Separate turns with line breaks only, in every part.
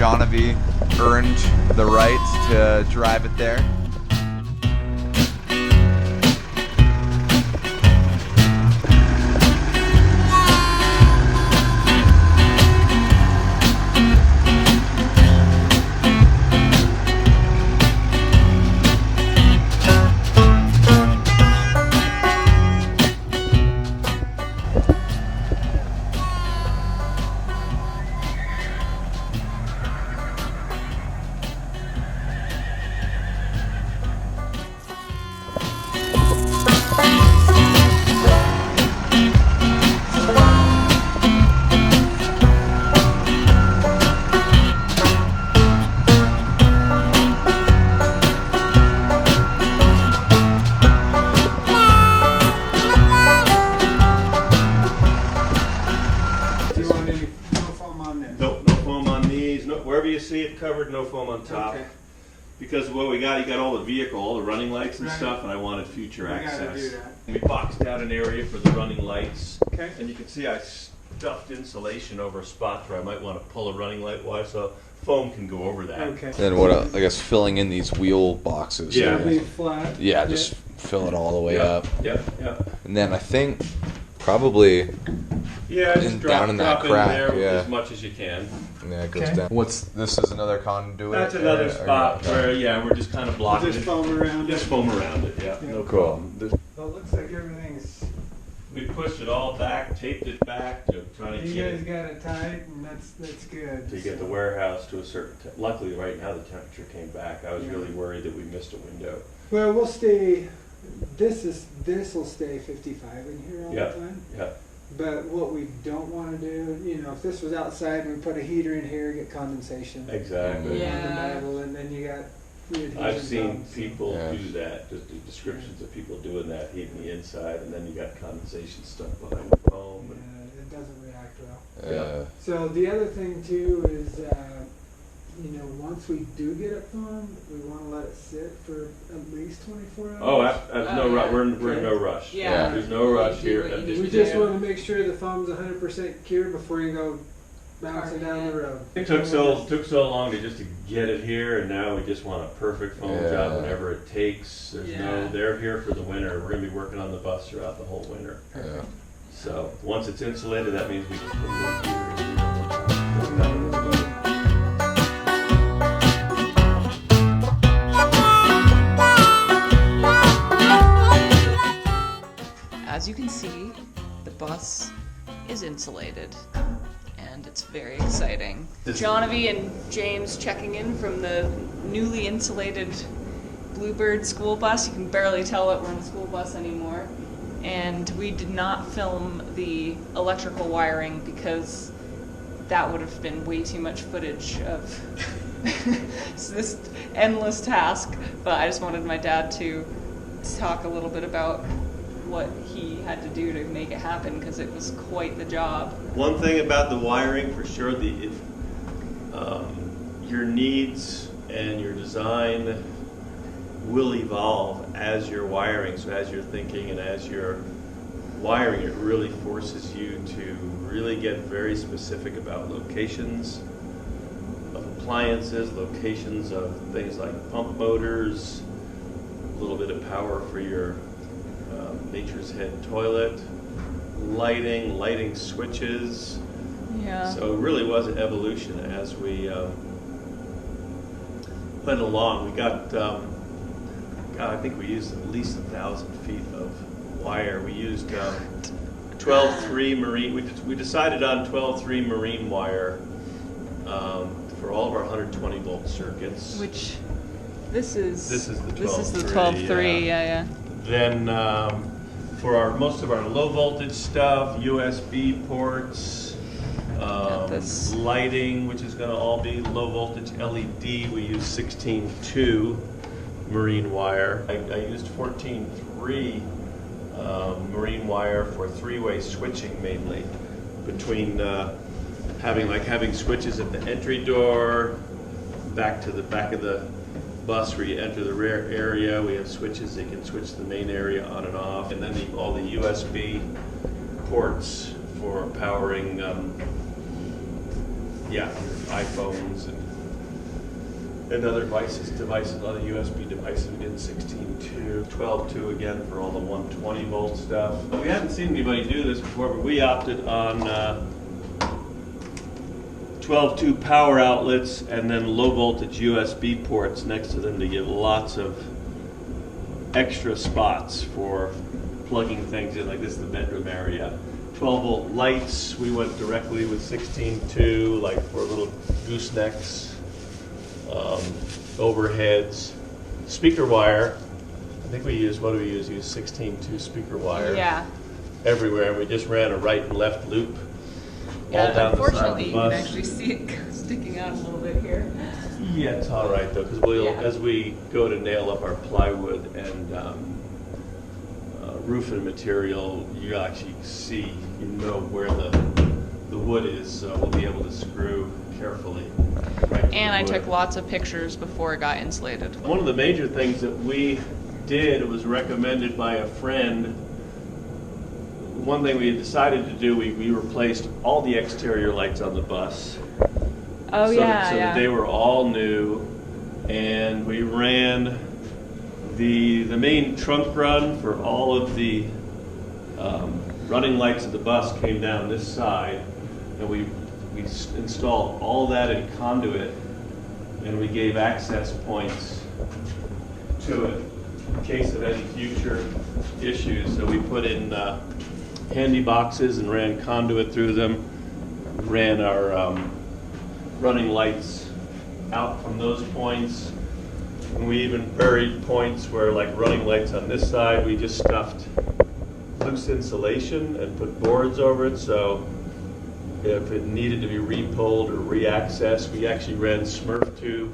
Johnavy earned the right to drive it there.
Wherever you see it covered, no foam on top. Okay. Because what we got, you got all the vehicle, all the running lights and stuff, and I wanted future access.
Do that.
We boxed out an area for the running lights.
Okay.
And you can see I stuffed insulation over spots where I might want to pull a running light wire, so foam can go over that.
Okay.
And what I guess filling in these wheel boxes.
Yeah.
Be flat.
Yeah, just fill it all the way up.
Yep.
And then I think probably
Just
down in that
drop
crack,
in there
yeah.
as much as you can.
Yeah, it goes down. This is another conduit?
That's another spot where, we're just kind of blocking
Just
it.
foam around
Just
it.
foam around it, yeah. No problem.
Well, it looks like everything's.
We pushed it all back, taped it back, trying to
You
get
guys
it
got it tight, and that's good.
to get the warehouse to a certain. Luckily, right now the temperature came back. I was really worried that we missed a window.
Well, we'll stay. This will stay 55 in here all the time.
Yeah.
But what we don't want to do, if this was outside and we put a heater in here, get condensation.
Exactly.
On the metal, and then you got.
I've seen people do that. Just the descriptions of people doing that, heating the inside, and then you got condensation stuck behind the foam.
Yeah, it doesn't react well.
Yeah.
So the other thing too is, once we do get it foamed, we want to let it sit for at least 24 hours.
Oh, no rush. We're in no rush.
Yeah.
There's no rush here.
We just want to make sure the foam's 100% cured before you go bouncing down the road.
It took so long to get it here, and now we just want a perfect foam job whenever it takes. They're here for the winter. We're going to be working on the bus throughout the whole winter.
Yeah.
So once it's insulated, that means we can put it here.
As you can see, the bus is insulated, and it's very exciting. Johnavy and James checking in from the newly insulated Bluebird school bus. You can barely tell that we're in a school bus anymore. And we did not film the electrical wiring because that would have been way too much footage of this endless task. But I just wanted my dad to talk a little bit about what he had to do to make it happen, because it was quite the job.
One thing about the wiring, for sure, your needs and your design will evolve as you're wiring. So as you're thinking and as you're wiring, it really forces you to really get very specific about locations of appliances, locations of things like pump motors, a little bit of power for your Nature's Head toilet, lighting switches.
Yeah.
So it really was an evolution as we went along. We got, I think we used at least 1,000 feet of wire. We used 12-3 marine. We decided on 12-3 marine wire for all of our 120 volt circuits.
Which this is
the 12-3.
This is the 12-3. Yeah.
Then for most of our low voltage stuff, USB ports, lighting, which is going to all be low voltage LED, we use 16-2 marine wire. I used 14-3 marine wire for three-way switching mainly, between having switches at the entry door, back to the back of the bus where you enter the rear area. We have switches that can switch the main area on and off, and then all the USB ports for powering iPhones and and other devices, other USB devices. We did 16.2, 12.2 again for all the 120 volt stuff. We hadn't seen anybody do this before, but we opted on 12.2 power outlets and then low voltage USB ports next to them to give lots of extra spots for plugging things in, like this is the bedroom area. 12 volt lights, we went directly with 16.2, like for little goosenecks, overheads. Speaker wire, I think we used, what do we use? We used 16.2 speaker wire.
Yeah.
Everywhere, and we just ran a right and left loop all
Yeah,
down the side of
unfortunately,
the
you
bus.
can actually see it sticking out a little bit here.
Yeah, it's all right though, because we'll,
Yeah.
as we go to nail up our plywood and roofing material, you actually see, you know where the wood is, so we'll be able to screw carefully. Right to
And
the
I
wood.
took lots of pictures before it got insulated.
One of the major things that we did was recommended by a friend. One thing we had decided to do, we replaced all the exterior lights on the bus.
Oh,
so
yeah,
that,
yeah.
they were all new, and we ran the main trunk run for all of the running lights of the bus came down this side, and we installed all that in conduit, and we gave access points to it in case of any future issues. So we put in handy boxes and ran conduit through them, ran our running lights out from those points. And we even buried points where, like running lights on this side, we just stuffed loose insulation and put boards over it, so if it needed to be re-pulled or re-accessed, we actually ran Smurf tube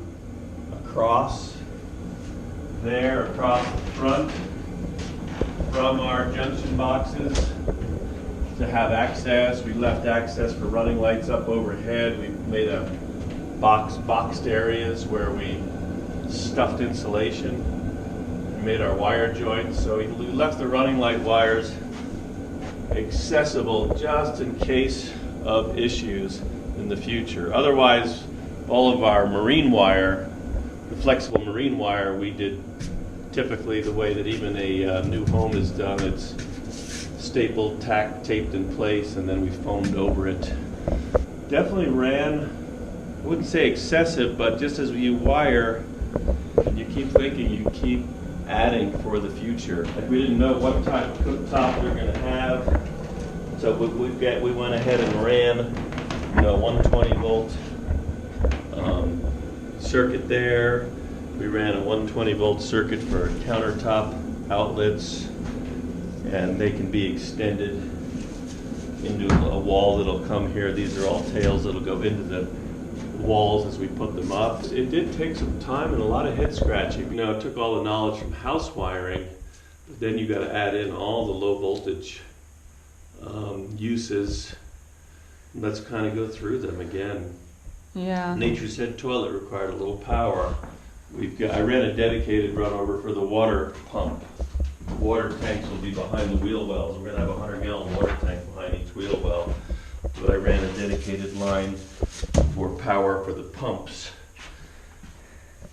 across there, across the front from our junction boxes to have access. We left access for running lights up overhead. We made a boxed areas where we stuffed insulation. We made our wire joints, so we left the running light wires accessible just in case of issues in the future. Otherwise, all of our marine wire, the flexible marine wire, we did typically the way that even a new home is done. It's stapled, taped in place, and then we foamed over it. Definitely ran, I wouldn't say excessive, but just as you wire, you keep thinking, you keep adding for the future. Like we didn't know what type of cooktop we were going to have, so we went ahead and ran, 120 volt circuit there. We ran a 120 volt circuit for countertop outlets, and they can be extended into a wall that'll come here. These are all tails that'll go into the walls as we put them up. It did take some time and a lot of head scratching. It took all the knowledge from house wiring, but then you got to add in all the low voltage uses. Let's kind of go through them again.
Yeah.
Nature's Head toilet required a little power. I ran a dedicated run over for the water pump. The water tanks will be behind the wheel wells. We're going to have a 100-gallon water tank behind each wheel well. But I ran a dedicated line for power for the pumps.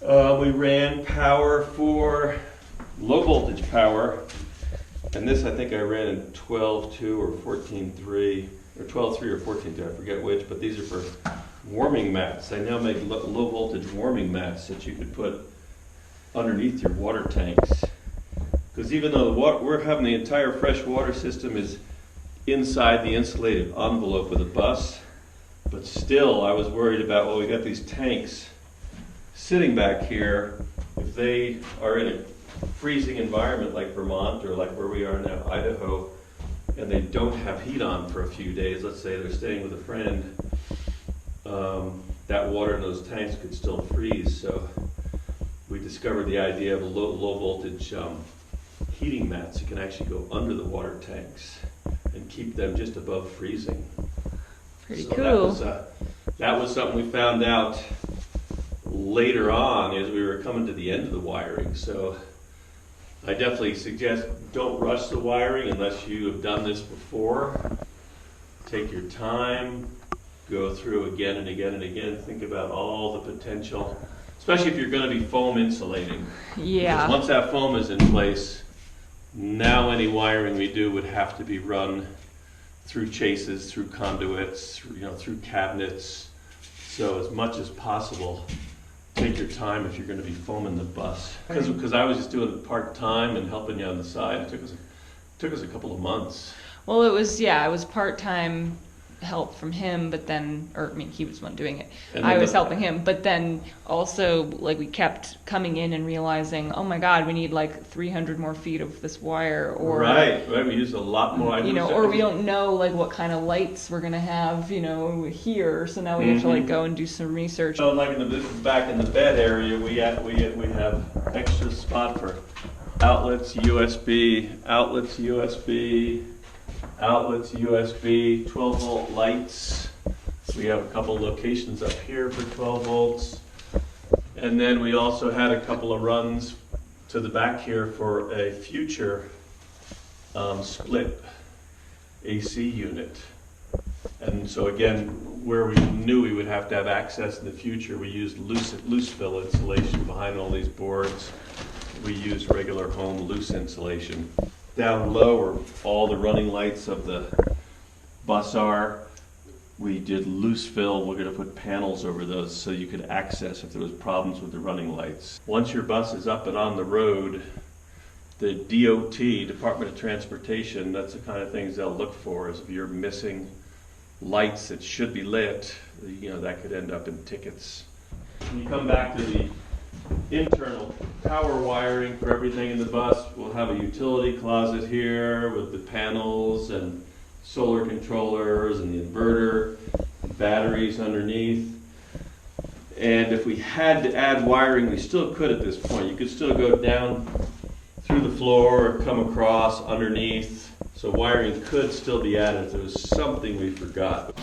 We ran power for low voltage power. And this I think I ran in 12.2 or 14.3, or 12.3 or 14.2, I forget which, but these are for warming mats. They now make low voltage warming mats that you could put underneath your water tanks. Because even though we're having the entire fresh water system is inside the insulated envelope of the bus, but still I was worried about, well, we got these tanks sitting back here. If they are in a freezing environment like Vermont or like where we are now, Idaho, and they don't have heat on for a few days, let's say they're staying with a friend, that water in those tanks could still freeze. So we discovered the idea of a low voltage heating mats. You can actually go under the water tanks and keep them just above freezing.
Pretty
So
cool.
that was something we found out later on as we were coming to the end of the wiring. So I definitely suggest don't rush the wiring unless you have done this before. Take your time, go through again and again and again, think about all the potential especially if you're going to be foam insulating.
Yeah.
Because once that foam is in place, now any wiring we do would have to be run through chases, through conduits, through cabinets. So as much as possible, take your time if you're going to be foaming the bus. Because I was just doing it part-time and helping you on the side. It took us a couple of months.
Well, it was part-time help from him, but then, he was the one doing it.
And
I
then
was helping him, but then also, like, we kept coming in and realizing, oh my God, we need like 300 more feet of this wire, or
Right, we used a lot more.
or we don't know like what kind of lights we're gonna have, here. So now we have to like go and do some research.
So, like back in the bed area, we have extra spot for outlets, USB, outlets, USB. Outlets, USB, 12-volt lights. We have a couple locations up here for 12 volts. And then we also had a couple of runs to the back here for a future split AC unit. And so again, where we knew we would have to have access in the future, we used loose fill insulation behind all these boards. We used regular home loose insulation. Down low where all the running lights of the bus are, we did loose fill. We're going to put panels over those so you could access if there was problems with the running lights. Once your bus is up and on the road, the DOT, Department of Transportation, that's the kind of things they'll look for, is if you're missing lights that should be lit, that could end up in tickets. When you come back to the internal power wiring for everything in the bus, we'll have a utility closet here with the panels and solar controllers and the inverter, batteries underneath. And if we had to add wiring, we still could at this point. You could still go down through the floor or come across underneath. So wiring could still be added if there was something we forgot.